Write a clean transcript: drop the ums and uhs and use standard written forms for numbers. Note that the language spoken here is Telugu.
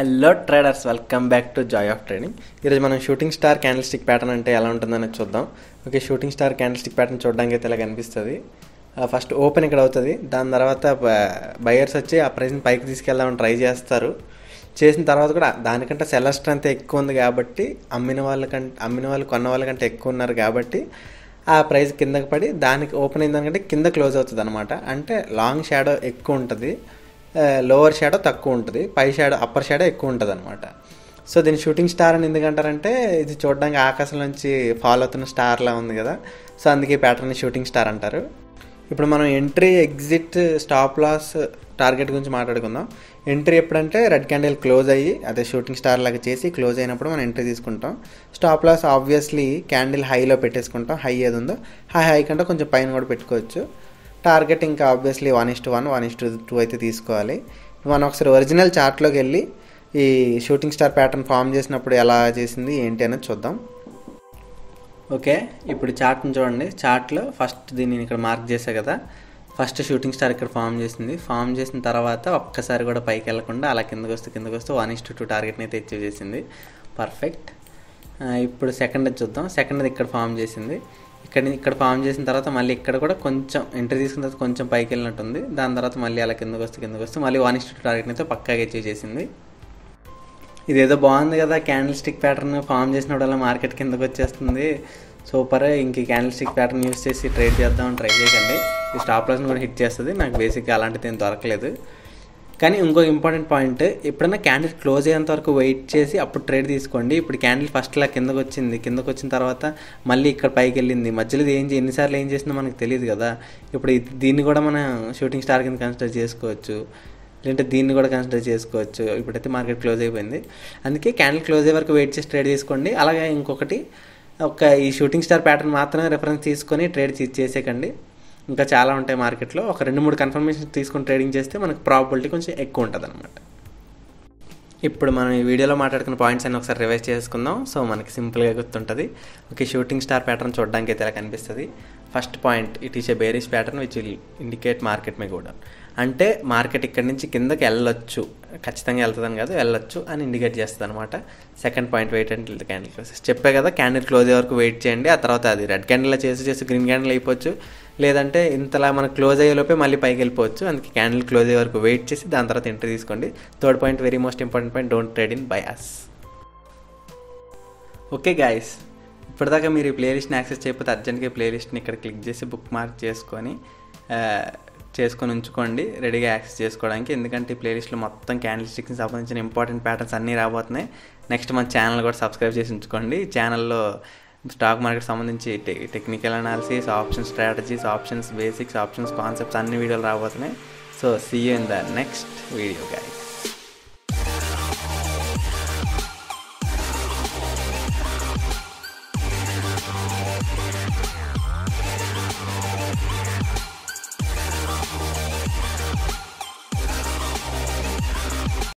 Hello traders, welcome back to Joy of trading. ఈరోజు మనం షూటింగ్ స్టార్ క్యాండిల్స్టిక్ ప్యాటర్న్ అంటే ఎలా ఉంటుందనేది చూద్దాం. Okay, shooting star candlestick pattern చూడడానికి అయితే ఇలా కనిపిస్తుంది. ఫస్ట్ ఓపెన్ ఇక్కడ అవుతుంది. దాని తర్వాత బయర్స్ వచ్చి ఆ ప్రైస్ని పైకి తీసుకెళ్దామని ట్రై చేస్తారు. చేసిన తర్వాత కూడా దానికంటే సెల్లర్ స్ట్రెంత్ ఎక్కువ ఉంది కాబట్టి అమ్మిన వాళ్ళు కొన్న వాళ్ళకంటే ఎక్కువ ఉన్నారు కాబట్టి ఆ ప్రైస్ కిందకి పడి దానికి ఓపెన్ అయిన దానికంటే కింద క్లోజ్ అవుతుంది అనమాట. అంటే లాంగ్ షాడో ఎక్కువ ఉంటుంది, లోవర్ షాడో తక్కువ ఉంటుంది, పై షాడో అప్పర్ షాడో ఎక్కువ ఉంటుంది అనమాట. సో దీన్ని షూటింగ్ స్టార్ అని ఎందుకంటారంటే ఇది చూడడానికి ఆకాశం నుంచి ఫాలో అవుతున్న స్టార్లా ఉంది కదా, సో అందుకే ఈ ప్యాటర్న్ని షూటింగ్ స్టార్ అంటారు. ఇప్పుడు మనం entry, exit, stop loss, target గురించి మాట్లాడుకుందాం. ఎంట్రీ ఎప్పుడంటే రెడ్ క్యాండిల్ క్లోజ్ అయ్యి అదే షూటింగ్ స్టార్ లాగా చేసి క్లోజ్ అయినప్పుడు మనం ఎంట్రీ తీసుకుంటాం. స్టాప్ లాస్ ఆబ్వియస్లీ క్యాండిల్ హైలో పెట్టేసుకుంటాం. హై ఏది ఉందో హై కంటే కొంచెం పైన కూడా పెట్టుకోవచ్చు. టార్గెట్ ఇంకా ఆబ్వియస్లీ 1:1, 1:2 అయితే తీసుకోవాలి. మనం ఒకసారి ఒరిజినల్ చార్ట్లోకి వెళ్ళి ఈ షూటింగ్ స్టార్ ప్యాటర్న్ ఫామ్ చేసినప్పుడు ఎలా చేసింది ఏంటి అనేది చూద్దాం. ఓకే, ఇప్పుడు చార్ట్ని చూడండి. చార్ట్లో ఫస్ట్ దీన్ని ఇక్కడ మార్క్ చేసా కదా, ఫస్ట్ షూటింగ్ స్టార్ ఇక్కడ ఫామ్ చేసింది. ఫామ్ చేసిన తర్వాత ఒక్కసారి కూడా పైకి వెళ్ళకుండా అలా కిందకు వస్తూ 1:2 టార్గెట్ని అయితే అచీవ్ చేసింది. పర్ఫెక్ట్. ఇప్పుడు సెకండ్ చూద్దాం. సెకండ్ ఇక్కడ ఫామ్ చేసింది. ఇక్కడ ఫామ్ చేసిన తర్వాత మళ్ళీ ఇక్కడ కూడా కొంచెం ఎంట్రీ తీసుకున్న తర్వాత కొంచెం పైకి వెళ్ళినట్టుంది. దాని తర్వాత మళ్ళీ అలా కిందకు వస్తూ మళ్ళీ 1:2 టార్గెట్ని అయితే పక్కాగా అచీవ్ చేసింది. ఇదేదో బాగుంది కదా, క్యాండిల్ స్టిక్ ప్యాటర్న్ ఫామ్ చేసినప్పుడు మార్కెట్ కిందకు వచ్చేస్తుంది, సూపర్. ఇంక క్యాండిల్ స్టిక్ ప్యాటర్న్ యూస్ చేసి ట్రేడ్ చేద్దామని ట్రై చేయకండి. ఈ స్టాప్ లాస్ని కూడా హిట్ చేస్తుంది. నాకు బేసిక్గా అలాంటిది ఏం దొరకలేదు. కానీ ఇంకో ఇంపార్టెంట్ పాయింట్, ఎప్పుడైనా క్యాండిల్ క్లోజ్ అయ్యేంత వరకు వెయిట్ చేసి అప్పుడు ట్రేడ్ తీసుకోండి. ఇప్పుడు క్యాండిల్ ఫస్ట్లా కిందకు వచ్చిన తర్వాత మళ్ళీ ఇక్కడ పైకి వెళ్ళింది. మధ్యలో ఎన్నిసార్లు ఏం చేసిందో మనకు తెలియదు కదా. ఇప్పుడు దీన్ని కూడా మనం షూటింగ్ స్టార్ కింద కన్సిడర్ చేసుకోవచ్చు, లేదంటే దీన్ని కూడా కన్సిడర్ చేసుకోవచ్చు. ఇప్పుడైతే మార్కెట్ క్లోజ్ అయిపోయింది, అందుకే క్యాండిల్ క్లోజ్ అయ్యే వరకు వెయిట్ చేసి ట్రేడ్ తీసుకోండి. అలాగే ఇంకొకటి, ఈ షూటింగ్ స్టార్ ప్యాటర్న్ మాత్రమే రెఫరెన్స్ తీసుకొని ట్రేడ్ చేసేకండి. ఇంకా చాలా ఉంటాయి మార్కెట్లో. ఒక 2-3 కన్ఫర్మేషన్ తీసుకొని ట్రేడింగ్ చేస్తే మనకు ప్రాబిలిటీ కొంచెం ఎక్కువ ఉంటుంది అనమాట. ఇప్పుడు మనం ఈ వీడియోలో మాట్లాడుకున్న పాయింట్స్ అన్ని ఒకసారి రివైజ్ చేసుకుందాం. సో మనకి సింపుల్గా గుర్తుంటుంది. ఓకే, షూటింగ్ స్టార్ ప్యాటర్న్ చూడడానికి అయితే ఇలా కనిపిస్తుంది. First point, it is a bearish pattern which will indicate market may go down. అంటే మార్కెట్ ఇక్కడ నుంచి కిందకి వెళ్ళొచ్చు, ఖచ్చితంగా వెళ్తుందని కాదు, వెళ్ళొచ్చు అని ఇండికేట్ చేస్తుంది అనమాట. Second point, wait until the candle closes. చెప్పే కదా, క్యాండిల్ క్లోజ్ అయ్యే వరకు వెయిట్ చేయండి. ఆ తర్వాత అది రెడ్ క్యాండిల్ చేసి గ్రీన్ క్యాండిల్ అయిపోవచ్చు, లేదంటే ఇంతలా మనకు క్లోజ్ అయ్యేలోపే మళ్ళీ పైకి వెళ్ళిపోవచ్చు. అందుకే క్యాండిల్ క్లోజ్ అయ్యే వరకు వెయిట్ చేసి దాని తర్వాత ఎంట్రీ తీసుకోండి. Third point, very most important point, don't trade in bias. Okay guys, ఇప్పటిదాకా మీరు ఈ ప్లేలిస్ట్ని యాక్సెస్ చేయకపోతే అర్జెంట్గా ప్లేలిస్ట్ని ఇక్కడ క్లిక్ చేసి బుక్ మార్క్ చేసుకొని ఉంచుకోండి రెడీగా యాక్సెస్ చేసుకోవడానికి. ఎందుకంటే ఈ ప్లేలిస్ట్లో మొత్తం క్యాండిల్ స్టిక్స్కి సంబంధించిన ఇంపార్టెంట్ ప్యాటర్న్స్ అన్నీ రాబోతున్నాయి. నెక్స్ట్ మన ఛానల్ కూడా సబ్స్క్రైబ్ చేసి ఉంచుకోండి. ఈ ఛానల్లో స్టాక్ మార్కెట్ సంబంధించి technical analysis, options strategies, options basics, options concepts అన్ని వీడియోలు రాబోతున్నాయి. So see you in the next video guys.